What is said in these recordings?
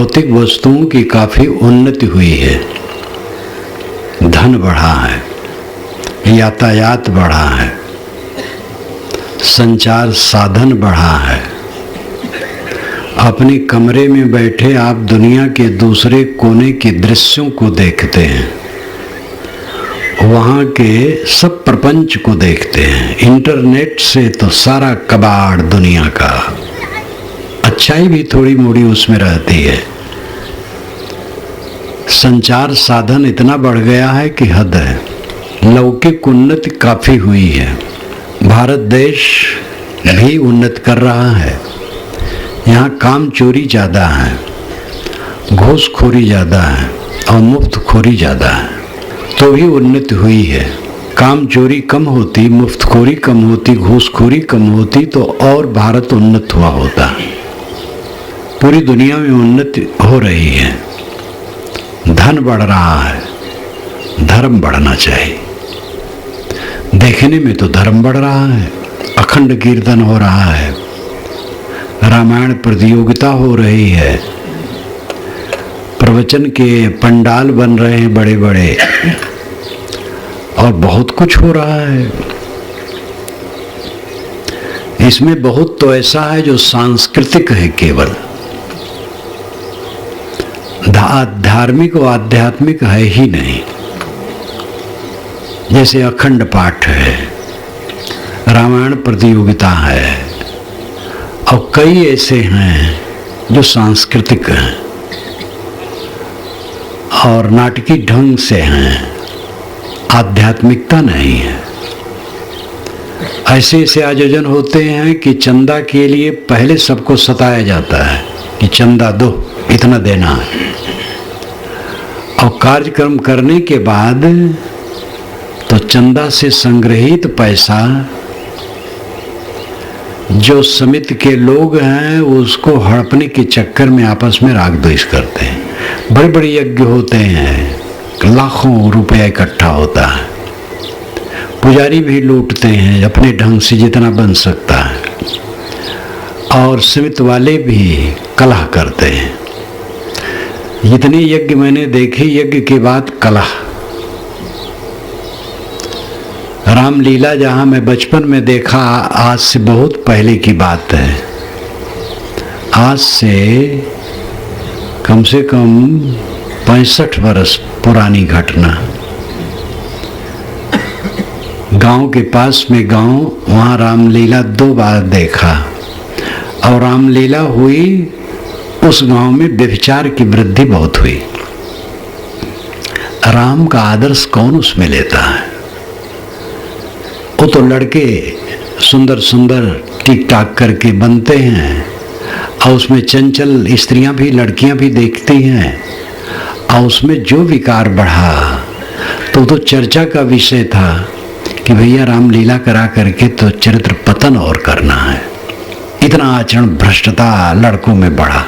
भौतिक वस्तुओं की काफ़ी उन्नति हुई है, धन बढ़ा है, यातायात बढ़ा है, संचार साधन बढ़ा है। अपने कमरे में बैठे आप दुनिया के दूसरे कोने के दृश्यों को देखते हैं, वहाँ के सब प्रपंच को देखते हैं। इंटरनेट से तो सारा कबाड़ दुनिया का, अच्छाई भी थोड़ी मोड़ी उसमें रहती है। संचार साधन इतना बढ़ गया है कि हद है। लौकिक उन्नति काफ़ी हुई है। भारत देश भी उन्नत कर रहा है। यहाँ काम चोरी ज़्यादा है, घूसखोरी ज़्यादा है और मुफ्तखोरी ज़्यादा है, तो भी उन्नति हुई है। काम चोरी कम होती, मुफ्तखोरी कम होती, घूसखोरी कम होती तो और भारत उन्नत हुआ होता। पूरी दुनिया में उन्नति हो रही है, धन बढ़ रहा है, धर्म बढ़ना चाहिए। देखने में तो धर्म बढ़ रहा है, अखंड कीर्तन हो रहा है, रामायण प्रतियोगिता हो रही है, प्रवचन के पंडाल बन रहे हैं बड़े बड़े, और बहुत कुछ हो रहा है। इसमें बहुत तो ऐसा है जो सांस्कृतिक है, केवल धार्मिक और आध्यात्मिक है ही नहीं। जैसे अखंड पाठ है, रामायण प्रतियोगिता है, और कई ऐसे हैं जो सांस्कृतिक हैं और नाटकी ढंग से हैं, आध्यात्मिकता नहीं है। ऐसे ऐसे आयोजन होते हैं कि चंदा के लिए पहले सबको सताया जाता है कि चंदा दो, इतना देना है, और कार्यक्रम करने के बाद तो चंदा से संग्रहित पैसा जो समिति के लोग हैं उसको हड़पने के चक्कर में आपस में राग द्वेष करते हैं। बड़े बड़े यज्ञ होते हैं, लाखों रुपया इकट्ठा होता है, पुजारी भी लूटते हैं अपने ढंग से जितना बन सकता है, और समिति वाले भी कलह करते हैं। जितने यज्ञ मैंने देखे, यज्ञ के बाद कलह। रामलीला जहाँ मैं बचपन में देखा, आज से बहुत पहले की बात है, आज से कम 65 वर्ष पुरानी घटना। गांव के पास में गांव, वहाँ रामलीला 2 बार देखा, और रामलीला हुई उस गांव में व्यभिचार की वृद्धि बहुत हुई। राम का आदर्श कौन उसमें लेता है? वो तो लड़के सुंदर सुंदर टिक टाक करके बनते हैं, और उसमें चंचल स्त्रियां भी, लड़कियां भी देखती हैं, और उसमें जो विकार बढ़ा तो चर्चा का विषय था कि भैया रामलीला करा करके तो चरित्र पतन और करना है। इतना आचरण भ्रष्टता लड़कों में बढ़ा।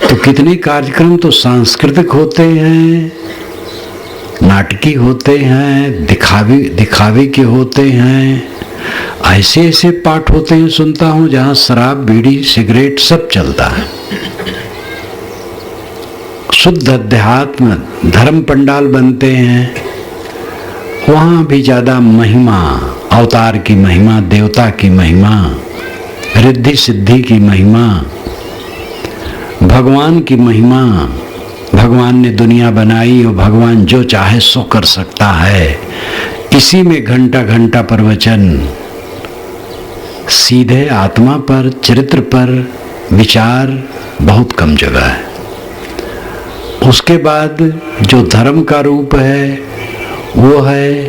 तो कितने कार्यक्रम तो सांस्कृतिक होते हैं, नाटकी होते हैं, दिखावे के होते हैं, ऐसे ऐसे पाठ होते हैं, सुनता हूँ, जहाँ शराब, बीड़ी, सिगरेट सब चलता है। शुद्ध अध्यात्म धर्म पंडाल बनते हैं, वहाँ भी ज़्यादा महिमा, अवतार की महिमा, देवता की महिमा, रिद्धि सिद्धि की महिमा, भगवान की महिमा। भगवान ने दुनिया बनाई और भगवान जो चाहे सो कर सकता है। इसी में घंटा घंटा प्रवचन, सीधे आत्मा पर, चरित्र पर विचार बहुत कम जगह है। उसके बाद जो धर्म का रूप है वो है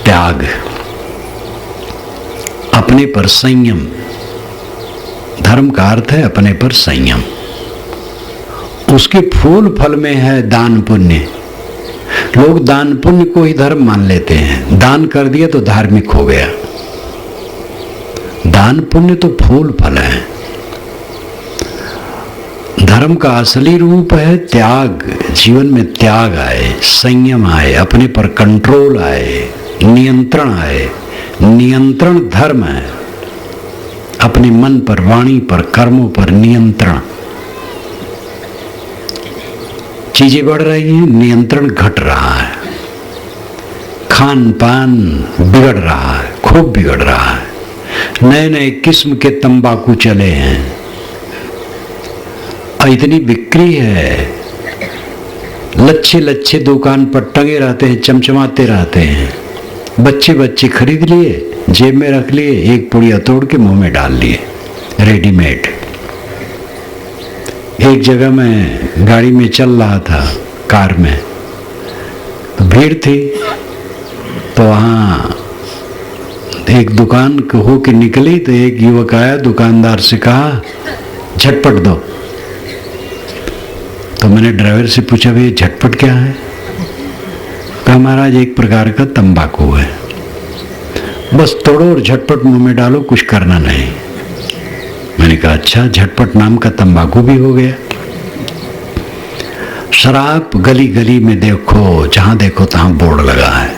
त्याग, अपने पर संयम। धर्म का अर्थ है अपने पर संयम। उसके फूल फल में है दान पुण्य। लोग दान पुण्य को ही धर्म मान लेते हैं। दान कर दिया तो धार्मिक हो गया। दान पुण्य तो फूल फल है। धर्म का असली रूप है त्याग। जीवन में त्याग आए, संयम आए, अपने पर कंट्रोल आए, नियंत्रण आए। नियंत्रण धर्म है। अपने मन पर, वाणी पर, कर्मों पर नियंत्रण। चीजें बढ़ रही हैं, नियंत्रण घट रहा है। खान पान बिगड़ रहा है, खूब बिगड़ रहा है। नए नए किस्म के तंबाकू चले हैं और इतनी बिक्री है, लच्छे लच्छे दुकान पर टंगे रहते हैं, चमचमाते रहते हैं। बच्चे बच्चे खरीद लिए, जेब में रख लिए, एक पुड़िया तोड़ के मुंह में डाल लिए, रेडीमेड। एक जगह मैं गाड़ी में चल रहा था, कार में, तो भीड़ थी, तो वहाँ एक दुकान हो के निकली तो एक युवक आया, दुकानदार से कहा झटपट दो। तो मैंने ड्राइवर से पूछा भाई झटपट क्या है? कहा महाराज एक प्रकार का तंबाकू है, बस तोड़ो और झटपट मुंह में डालो, कुछ करना नहीं। मैंने कहा अच्छा, झटपट नाम का तंबाकू भी हो गया। शराब गली गली में देखो, जहां देखो तहां बोर्ड लगा है।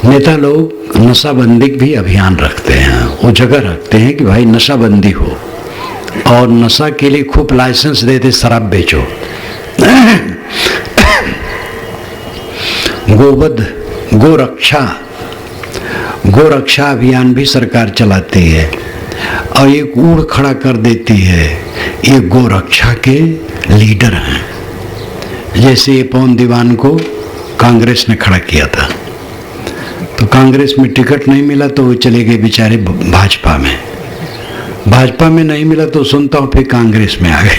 नेता लोग नशाबंदी भी अभियान रखते हैं, वो जगह रखते हैं कि भाई नशाबंदी हो, और नशा के लिए खूब लाइसेंस देते, शराब बेचो। गोवध गोरक्षा अभियान भी सरकार चलाती है और एक ऊड़ खड़ा कर देती है, ये गोरक्षा के लीडर हैं। जैसे ये पवन दीवान को कांग्रेस ने खड़ा किया था, तो कांग्रेस में टिकट नहीं मिला तो वो चले गए बेचारे भाजपा में। भाजपा में नहीं मिला तो सुनता हूँ फिर कांग्रेस में आ गए।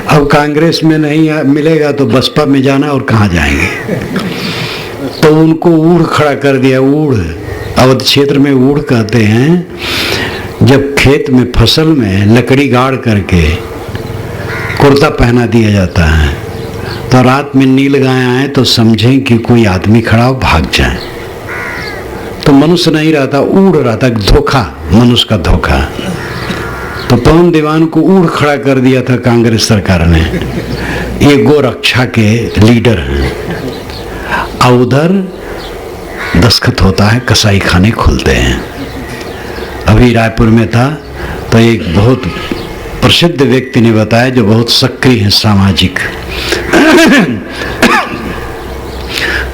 अब कांग्रेस में नहीं मिलेगा तो बसपा में जाना, और कहाँ जाएंगे। तो उनको ऊड़ खड़ा कर दिया। ऊड़ अवध क्षेत्र में ऊड़ कहते हैं, जब खेत में फसल में लकड़ी गाड़ करके कुर्ता पहना दिया जाता है, तो रात में नील गाय आए तो समझें कि कोई आदमी खड़ा हो, भाग जाए। तो मनुष्य नहीं रहता, ऊड़ रहता, धोखा, मनुष्य का धोखा। तो पवन दीवान को ऊड़ खड़ा कर दिया था कांग्रेस सरकार ने। ये गोरक्षा के लीडर हैं। और उधर दस्तखत होता है, कसाई खाने खुलते हैं। अभी रायपुर में था तो एक बहुत प्रसिद्ध व्यक्ति ने बताया, जो बहुत सक्रिय है सामाजिक,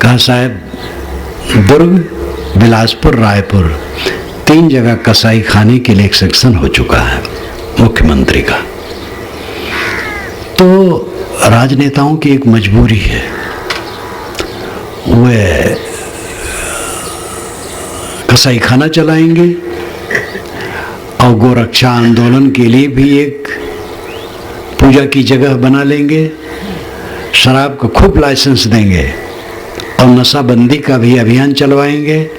कहा साहब दुर्ग, बिलासपुर, रायपुर 3 जगह कसाई खाने के लिए एक सेक्शन हो चुका है मुख्यमंत्री का। तो राजनेताओं की एक मजबूरी है, वे कसाई खाना चलाएंगे और गोरक्षा आंदोलन के लिए भी एक पूजा की जगह बना लेंगे, शराब का खूब लाइसेंस देंगे और नशाबंदी का भी अभियान चलवाएंगे,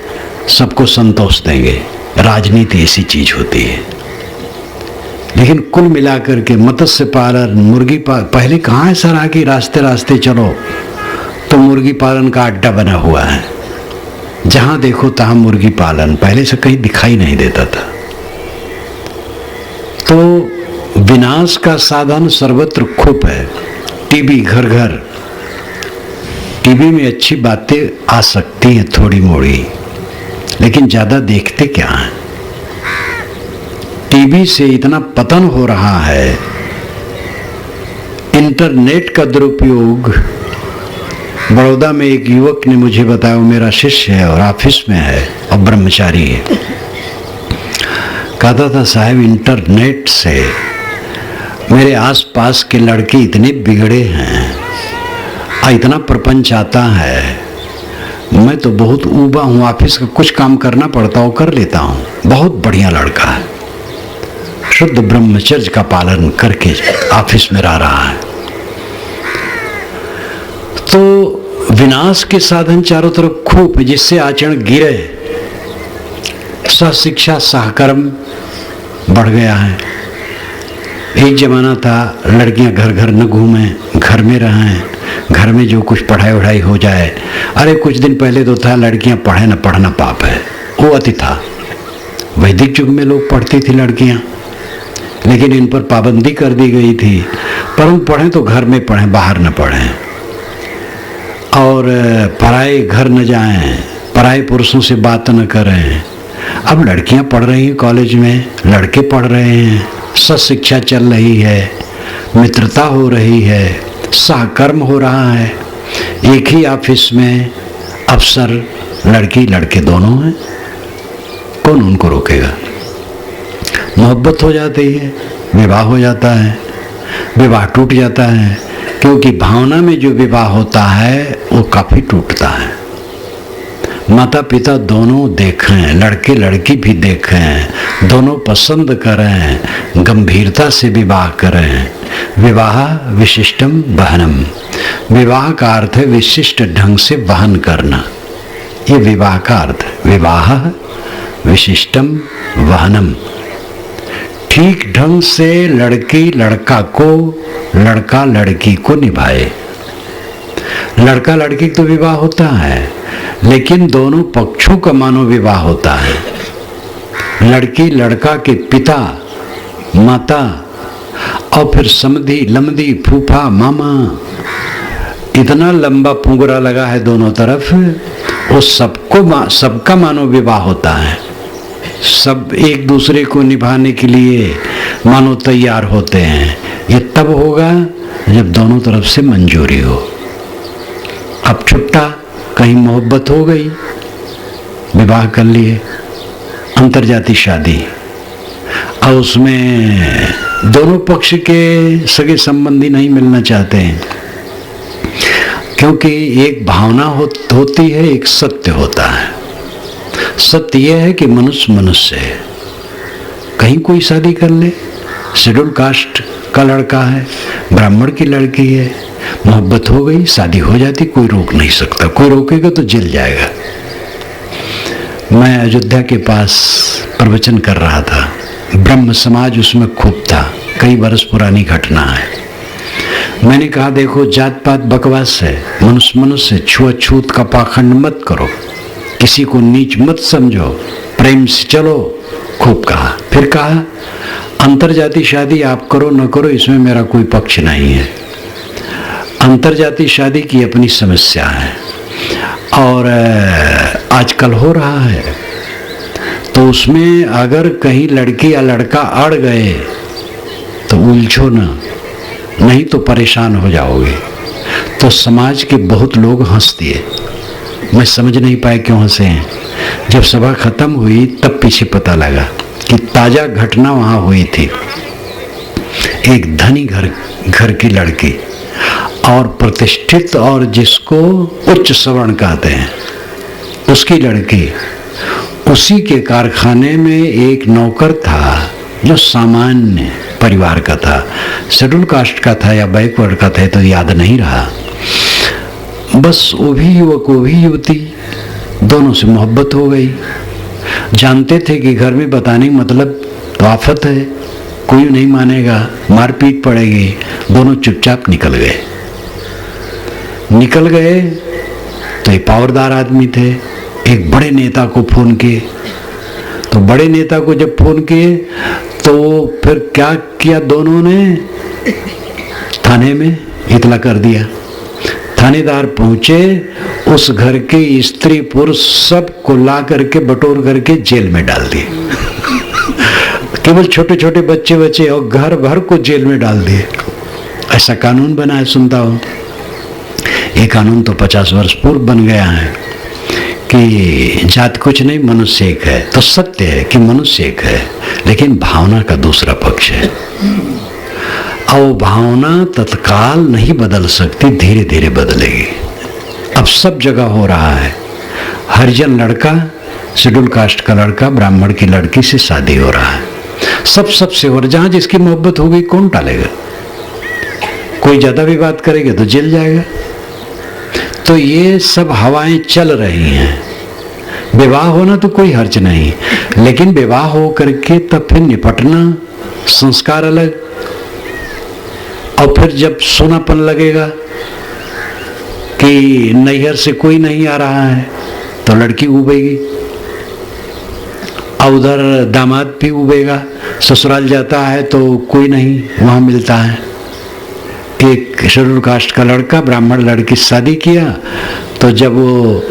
सबको संतोष देंगे। राजनीति ऐसी चीज होती है। लेकिन कुल मिलाकर के मत्स्य पालन, मुर्गी पहले कहाँ है सर, आके रास्ते रास्ते चलो तो मुर्गी पालन का अड्डा बना हुआ है, जहां देखो तहां मुर्गी पालन, पहले से कहीं दिखाई नहीं देता था। तो विनाश का साधन सर्वत्र खूब है। टीवी घर घर, टीवी में अच्छी बातें आ सकती हैं थोड़ी मोड़ी, लेकिन ज्यादा देखते क्या है। टीवी से इतना पतन हो रहा है। इंटरनेट का दुरुपयोग, बड़ौदा में एक युवक ने मुझे बताया, वो मेरा शिष्य है और ऑफिस में है और ब्रह्मचारी है, कहता था साहब इंटरनेट से मेरे आसपास के लड़के इतने बिगड़े हैं और इतना प्रपंच आता है, मैं तो बहुत ऊबा हूँ, ऑफिस का कुछ काम करना पड़ता हो कर लेता हूँ। बहुत बढ़िया लड़का है, शुद्ध ब्रह्मचर्य का पालन करके ऑफिस में रह रहा है। तो विनाश के साधन चारों तरफ खूब, जिससे आचरण गिरे। सहशिक्षा, सहकर्म बढ़ गया है। एक जमाना था लड़कियां घर घर न घूमें, घर में रहें, घर में जो कुछ पढ़ाई वढ़ाई हो जाए। अरे कुछ दिन पहले तो था लड़कियां पढ़े, न पढ़ना पाप है, वो अति था। वैदिक युग में लोग पढ़ती थी लड़कियां, लेकिन इन पर पाबंदी कर दी गई थी, परंतु पढ़ें तो घर में पढ़ें, बाहर न पढ़ें, और पराए घर न जाएं, पराए पुरुषों से बात न करें, अब लड़कियां पढ़ रही हैं कॉलेज में, लड़के पढ़ रहे हैं, सशिक्षा चल रही है, मित्रता हो रही है, सहकर्म हो रहा है, एक ही ऑफिस में अफसर लड़की लड़के दोनों हैं, कौन उनको रोकेगा? मोहब्बत हो जाती है, विवाह हो जाता है, विवाह टूट जाता है, क्योंकि भावना में जो विवाह होता है वो काफी टूटता है। माता पिता दोनों देखें, लड़के लड़की भी देखें, दोनों पसंद करें, गंभीरता से विवाह करें। विवाह विशिष्टम वहनम, विवाह का अर्थ है विशिष्ट ढंग से वहन करना, ये विवाह का अर्थ है। विवाह विशिष्टम वहनम, ठीक ढंग से लड़की लड़का को, लड़का लड़की को निभाए। लड़का लड़की तो विवाह होता है, लेकिन दोनों पक्षों का मानो विवाह होता है। लड़की लड़का के पिता माता और फिर समधी लमदी फूफा मामा, इतना लंबा पुंगरा लगा है दोनों तरफ, वो सबका मानो विवाह होता है। सब एक दूसरे को निभाने के लिए मानो तैयार होते हैं। ये तब होगा जब दोनों तरफ से मंजूरी हो। अब छुट्टा, कहीं मोहब्बत हो गई, विवाह कर लिए, अंतरजाती शादी, और उसमें दोनों पक्ष के सगे संबंधी नहीं मिलना चाहते हैं, क्योंकि एक भावना होती है, एक सत्य होता है। सत्य यह है कि मनुष्य मनुष्य है, कहीं कोई शादी कर ले, शेड्यूल कास्ट का लड़का है, ब्राह्मण की लड़की है, मोहब्बत हो गई, शादी हो जाती, कोई रोक नहीं सकता। कोई रोकेगा तो जल जाएगा। मैं अयोध्या के पास प्रवचन कर रहा था, ब्रह्म समाज उसमें खूब था, कई वर्ष पुरानी घटना है। मैंने कहा देखो, जात पात बकवास है, मनुष्य मनुष्य, छुआछूत का पाखंड मत करो, किसी को नीच मत समझो, प्रेम से चलो। खूब कहा। फिर कहा अंतरजाती शादी आप करो न करो, इसमें मेरा कोई पक्ष नहीं है। अंतरजाती शादी की अपनी समस्या है, और आजकल हो रहा है, तो उसमें अगर कहीं लड़की या लड़का अड़ गए तो उलझो ना, नहीं तो परेशान हो जाओगे। तो समाज के बहुत लोग हंस दिए, मैं समझ नहीं पाया क्यों हंसे हैं। जब सभा खत्म हुई तब पीछे पता लगा कि ताजा घटना वहां हुई थी। एक धनी घर की लड़की और प्रतिष्ठित और जिसको उच्च सवर्ण कहते हैं, उसकी लड़की, उसी के कारखाने में एक नौकर था जो सामान्य परिवार का था, शेड्यूल कास्ट का था या बैकवर्ड का था तो याद नहीं रहा। बस वो भी युवक वो भी युवती, दोनों से मोहब्बत हो गई। जानते थे कि घर में बताने मतलब तो आफत है, कोई नहीं मानेगा, मारपीट पड़ेगी। दोनों चुपचाप निकल गए तो ये पावरदार आदमी थे, एक बड़े नेता को फोन किए। तो बड़े नेता को जब फोन किए तो फिर क्या किया, दोनों ने थाने में इतला कर दिया। थानेदार पहुंचे, उस घर के स्त्री पुरुष सबको ला करके बटोर करके जेल में डाल दिए। केवल छोटे छोटे बच्चे बच्चे और घर भर को जेल में डाल दिए। ऐसा कानून बना है, सुनता हूं। ये कानून तो 50 वर्ष पूर्व बन गया है कि जात कुछ नहीं, मनुष्य एक है। तो सत्य है कि मनुष्य एक है, लेकिन भावना का दूसरा पक्ष है, और भावना तत्काल नहीं बदल सकती, धीरे धीरे बदलेगी। अब सब जगह हो रहा है, हरिजन लड़का, शेड्यूल कास्ट का लड़का, ब्राह्मण की लड़की से शादी हो रहा है, सबसे। और जहां जिसकी मोहब्बत हो गई कौन टालेगा? कोई ज्यादा भी बात करेगा तो जल जाएगा। तो ये सब हवाएं चल रही हैं। विवाह होना तो कोई हर्ज नहीं, लेकिन विवाह हो करके तब फिर निपटना, संस्कार अलग। और फिर जब सोनापन लगेगा कि नैहर से कोई नहीं आ रहा है तो लड़की उबेगी, और उधर दामाद भी उबेगा। ससुराल जाता है तो कोई नहीं वहां मिलता है। एक शेड्यूल कास्ट का लड़का ब्राह्मण लड़की से शादी किया, तो जब वो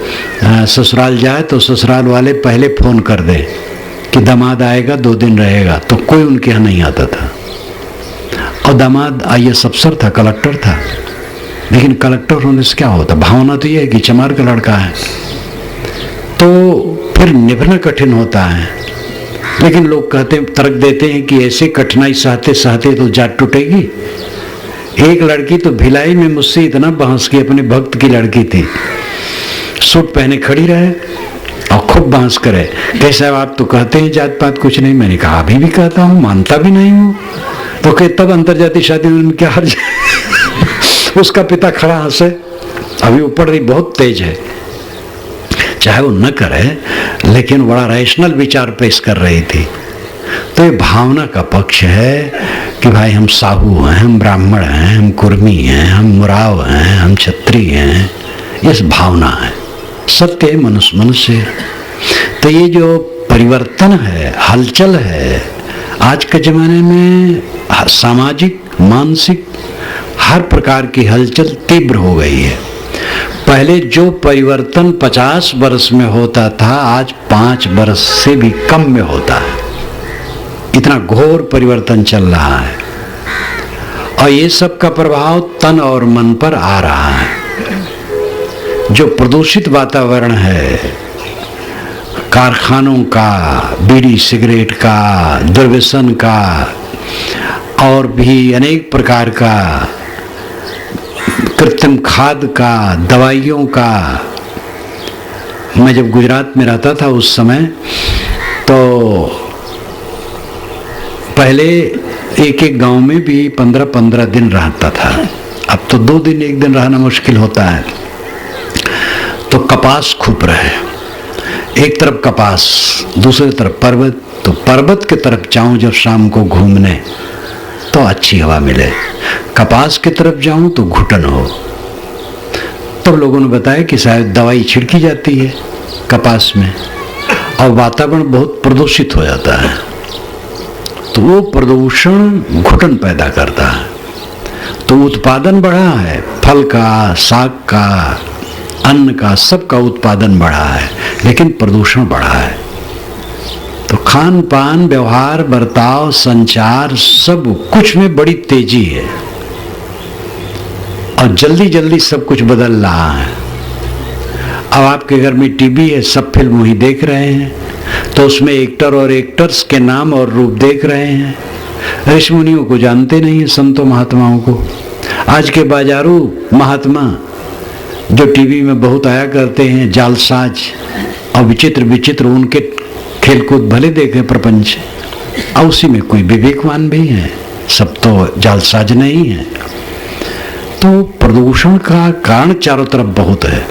ससुराल जाए तो ससुराल वाले पहले फोन कर दें कि दामाद आएगा 2 दिन रहेगा, तो कोई उनके यहाँ नहीं आता था। और दामाद IAS अफसर था, कलेक्टर था, लेकिन कलेक्टर होने से क्या होता, भावना तो यह है कि चमार का लड़का है, तो फिर निभाना कठिन होता है। लेकिन लोग कहते तर्क देते हैं कि ऐसे कठिनाई सहते सहते तो जाट टूटेगी। एक लड़की तो भिलाई में मुझसे इतना बहस की, अपने भक्त की लड़की थी, सूट पहने खड़ी रहे और खूब बहस करे, कैसा आप तो कहते हैं जात पात कुछ नहीं। मैंने कहा अभी भी कहता हूँ, मानता भी नहीं हूँ। तो कि तब अंतरजातीय शादी में क्या हर्ज उसका पिता खड़ा हंसे, अभी ऊपर रही बहुत तेज है, चाहे वो न करे, लेकिन बड़ा रैशनल विचार पेश कर रही थी। तो ये भावना का पक्ष है कि भाई हम साहू हैं, हम ब्राह्मण हैं, हम कुर्मी हैं, हम मुराव हैं, हम क्षत्रिय हैं, ये भावना है। सत्य है मनुष्य। तो ये जो परिवर्तन है, हलचल है, आज के जमाने में सामाजिक, मानसिक हर प्रकार की हलचल तीव्र हो गई है। पहले जो परिवर्तन 50 वर्ष में होता था, आज 5 वर्ष से भी कम में होता है। इतना घोर परिवर्तन चल रहा है और ये सब का प्रभाव तन और मन पर आ रहा है। जो प्रदूषित वातावरण है, कारखानों का, बीड़ी सिगरेट का, दुर्व्यसन का और भी अनेक प्रकार का, कृत्रिम खाद का, दवाइयों का। मैं जब गुजरात में रहता था उस समय, तो पहले एक गांव में भी 15-15 दिन रहता था। अब तो 2 दिन 1 दिन रहना मुश्किल होता है। तो कपास खूब रहे, एक तरफ कपास, दूसरी तरफ पर्वत। तो पर्वत की तरफ जाऊं जब शाम को घूमने तो अच्छी हवा मिले, कपास की तरफ जाऊं तो घुटन हो। तब लोगों ने बताया कि शायद दवाई छिड़की जाती है कपास में और वातावरण बहुत प्रदूषित हो जाता है। तो वो प्रदूषण घुटन पैदा करता है। तो उत्पादन बढ़ा है, फल का, साग का, अन्न का, सबका उत्पादन बढ़ा है, लेकिन प्रदूषण बढ़ा है। तो खान पान, व्यवहार, बर्ताव, संचार, सब कुछ में बड़ी तेजी है और जल्दी जल्दी सब कुछ बदल रहा है। अब आपके घर में टीवी है, सब फिल्म वही देख रहे हैं, तो उसमें एक्टर और एक्टर्स के नाम और रूप देख रहे हैं। ऋषि मुनियों को जानते नहीं है, संतों महात्माओं को। आज के बाजारू महात्मा जो टीवी में बहुत आया करते हैं, जालसाज और विचित्र विचित्र, उनके खेलकूद भले देखे प्रपंच, और उसी में कोई विवेकवान भी है, सब तो जालसाज नहीं है। तो प्रदूषण का कारण चारों तरफ बहुत है।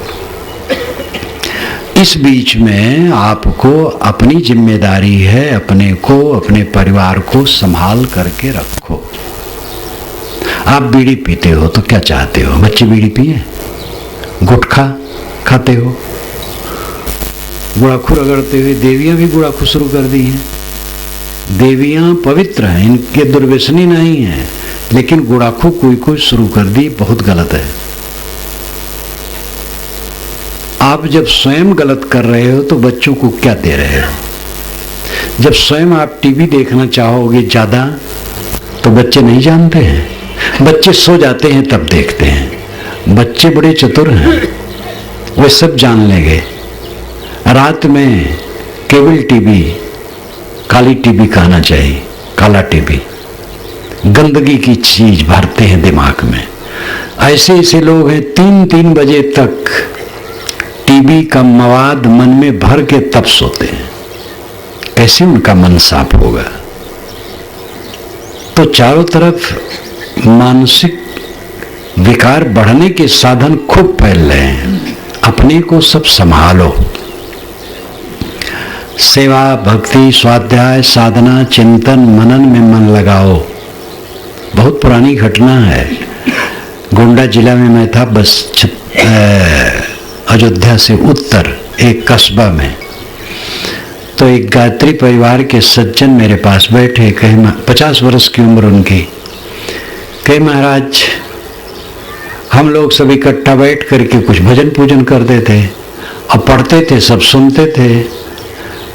इस बीच में आपको अपनी जिम्मेदारी है, अपने को, अपने परिवार को संभाल करके रखो। आप बीड़ी पीते हो तो क्या चाहते हो, बच्चे बीड़ी पिए? गुटखा खाते हो, गुड़ाखू रगड़ते हुए देवियां भी गुड़ाखू शुरू कर दी हैं। देवियां पवित्र हैं, इनके दुर्व्यसनी नहीं है, लेकिन गुड़ाखू कोई कोई शुरू कर दी, बहुत गलत है। आप जब स्वयं गलत कर रहे हो तो बच्चों को क्या दे रहे हो? जब स्वयं आप टीवी देखना चाहोगे ज्यादा तो बच्चे नहीं जानते हैं, बच्चे सो जाते हैं तब देखते हैं। बच्चे बड़े चतुर हैं, वे सब जान लेंगे। रात में केबल टीवी, काली टीवी कहना चाहिए, काला टीवी, गंदगी की चीज भरते हैं दिमाग में। ऐसे ऐसे लोग हैं 3-3 बजे तक टीवी का मवाद मन में भर के तब सोते हैं। कैसे उनका मन साफ होगा? तो चारों तरफ मानसिक विकार बढ़ने के साधन खूब फैल रहे हैं। अपने को सब संभालो। सेवा, भक्ति, स्वाध्याय, साधना, चिंतन, मनन में मन लगाओ। बहुत पुरानी घटना है। गोंडा जिला में मैं था, बस अयोध्या से उत्तर एक कस्बा में। तो एक गायत्री परिवार के सज्जन मेरे पास बैठे, कहे 50 वर्ष की उम्र उनकी। कहे महाराज, हम लोग सब इकट्ठा बैठ करके कुछ भजन पूजन करते थे और पढ़ते थे, सब सुनते थे।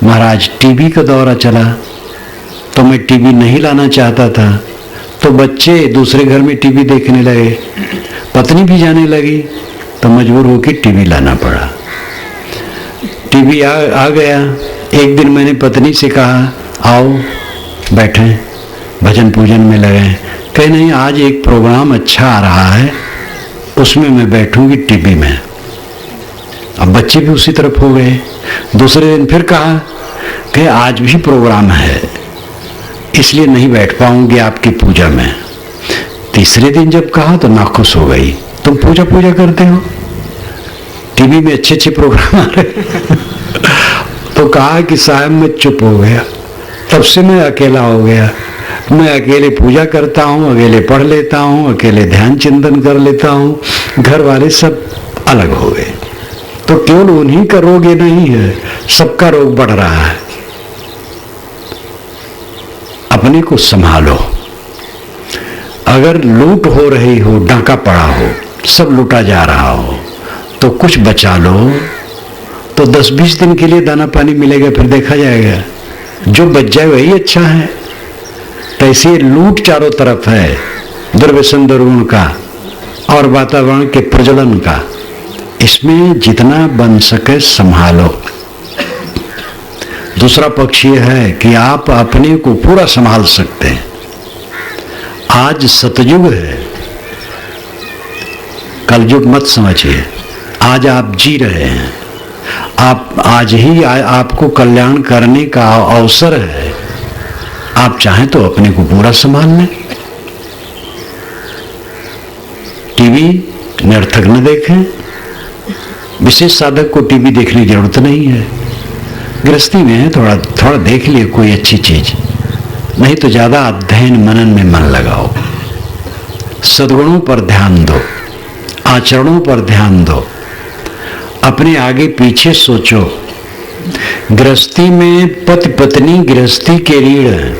महाराज टीबी का दौरा चला तो मैं टीबी नहीं लाना चाहता था, तो बच्चे दूसरे घर में टीवी देखने लगे, पत्नी भी जाने लगी, तो मजबूर होकर टीवी लाना पड़ा। टीवी आ गया। एक दिन मैंने पत्नी से कहा आओ बैठें, भजन पूजन में लगे। कहे नहीं, आज एक प्रोग्राम अच्छा आ रहा है, उसमें मैं बैठूंगी टीवी में। अब बच्चे भी उसी तरफ हो गए। दूसरे दिन फिर कहा कि आज भी प्रोग्राम है, इसलिए नहीं बैठ पाऊंगी आपकी पूजा में। तीसरे दिन जब कहा तो नाखुश हो गई, तुम पूजा करते हो, टीवी में अच्छे अच्छे प्रोग्राम आ रहे। तो कहा कि साहब मैं चुप हो गया, तब से मैं अकेला हो गया। मैं अकेले पूजा करता हूँ, अकेले पढ़ लेता हूँ, अकेले ध्यान चिंतन कर लेता हूँ, घर वाले सब अलग हो गए। तो केवल उन्हीं का रोग ये नहीं है, सबका रोग बढ़ रहा है। अपने को संभालो। अगर लूट हो रही हो, डाका पड़ा हो, सब लूटा जा रहा हो, तो कुछ बचा लो, तो 10-20 दिन के लिए दाना पानी मिलेगा, फिर देखा जाएगा। जो बच जाए वही अच्छा है। तो ऐसे लूट चारों तरफ है, दुर्व्यसन दुर्गुण का और वातावरण के प्रज्वलन का। इसमें जितना बन सके संभालो। दूसरा पक्ष यह है कि आप अपने को पूरा संभाल सकते हैं। आज सतयुग है, कलयुग मत समझिए। आज आप जी रहे हैं, आप आज ही आपको कल्याण करने का अवसर है। आप चाहें तो अपने को पूरा संभाल लें। टीवी निरर्थक न देखें। विशेष साधक को टीवी देखने की जरूरत नहीं है। गृहस्थी में है, थोड़ा देख लिए कोई अच्छी चीज, नहीं तो ज्यादा अध्ययन मनन में मन लगाओ। सद्गुणों पर ध्यान दो, आचरणों पर ध्यान दो, अपने आगे पीछे सोचो। गृहस्थी में पति पत्नी गृहस्थी के रीढ़ है।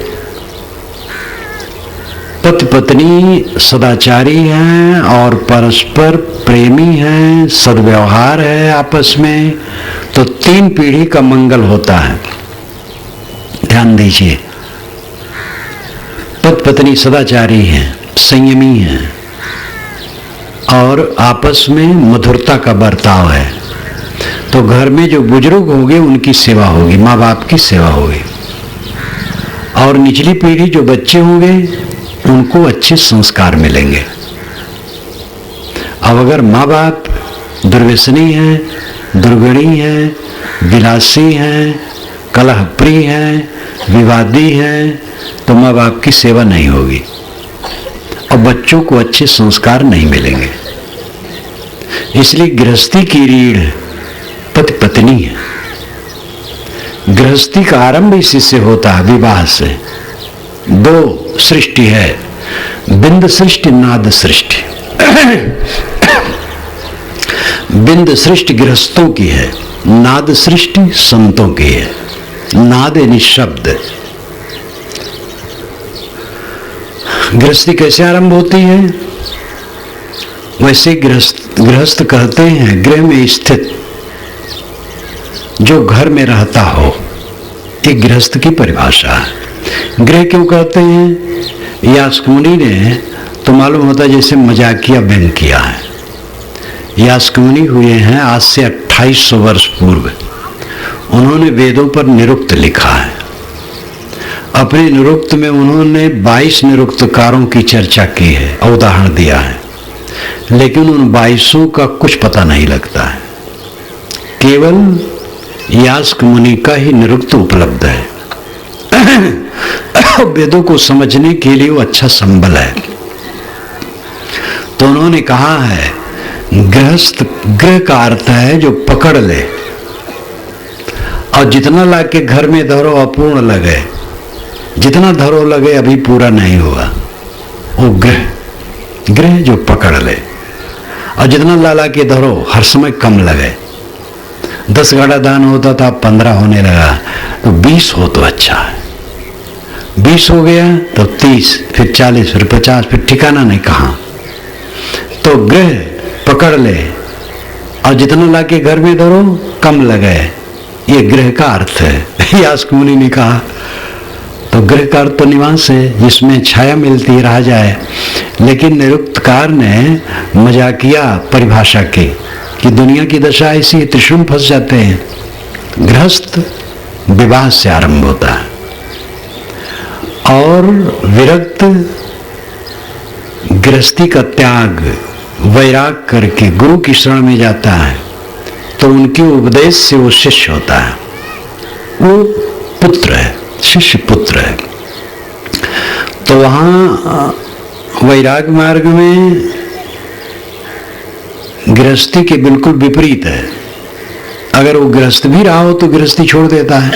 पति पत्नी सदाचारी हैं और परस्पर प्रेमी हैं, सद्व्यवहार है आपस में, तो 3 पीढ़ी का मंगल होता है। ध्यान दीजिए, पति पत्नी सदाचारी हैं, संयमी हैं और आपस में मधुरता का बर्ताव है, तो घर में जो बुजुर्ग होंगे उनकी सेवा होगी, माँ बाप की सेवा होगी। और निचली पीढ़ी जो बच्चे होंगे उनको अच्छे संस्कार मिलेंगे। अब अगर माँ बाप दुर्व्यसनी हैं, दुर्गुणी हैं, विलासी हैं, कलहप्रिय हैं, विवादी हैं, तो माँ बाप की सेवा नहीं होगी और बच्चों को अच्छे संस्कार नहीं मिलेंगे। इसलिए गृहस्थी की रीढ़ पति पत्नी है। गृहस्थी का आरंभ इसी से होता है, विवाह से। 2 सृष्टि है, बिंद सृष्टि, नाद सृष्टि। बिंद सृष्टि गृहस्थों की है, नाद सृष्टि संतों की है। नाद यानी शब्द। गृहस्थी कैसे आरंभ होती है? वैसे गृहस्थ कहते हैं गृह में स्थित, जो घर में रहता हो, एक गृहस्थ की परिभाषा है। गृह क्यों कहते हैं? यास्क मुनि ने तो मालूम होता है जैसे मजाकिया व्यंग किया है। यास्क मुनि हुए हैं आज से 2800 वर्ष पूर्व। उन्होंने वेदों पर निरुक्त लिखा है। अपने निरुक्त में उन्होंने 22 निरुक्तकारों की चर्चा की है और उदाहरण दिया है, लेकिन उन 22 का कुछ पता नहीं लगता है। केवल यास्क मुनि का ही निरुक्त उपलब्ध है। वेदों को समझने के लिए वो अच्छा संबल है। तो उन्होंने कहा है गृहस्थ, गृह का अर्थ है जो पकड़ ले, और जितना लाके घर में धरो अपूर्ण लगे, जितना धरो लगे अभी पूरा नहीं हुआ, वो गृह। गृह जो पकड़ ले, और जितना ला के धरो हर समय कम लगे। 10 घड़ा दान होता था, 15 होने लगा, तो 20 हो तो अच्छा है। 20 हो गया तो 30, फिर 40, फिर 50, फिर ठिकाना नहीं कहाँ। तो गृह पकड़ ले और जितना लाके घर में धरो कम लगे, ये गृह का अर्थ है। यास्क मुनि ने कहा तो गृह का अर्थ तो निवास है जिसमें छाया मिलती रहा जाए, लेकिन निरुक्तकार ने मजाकिया परिभाषा की कि दुनिया की दशा ऐसी त्रिशुम फंस जाते हैं। गृहस्थ विवाह से आरंभ होता है और विरक्त गृहस्थी का त्याग वैराग करके गुरु की शरण में जाता है, तो उनके उपदेश से वो शिष्य होता है, वो पुत्र है, शिष्य पुत्र है। तो वहां वैराग मार्ग में गृहस्थी के बिल्कुल विपरीत है। अगर वो गृहस्थ भी रहा हो तो गृहस्थी छोड़ देता है,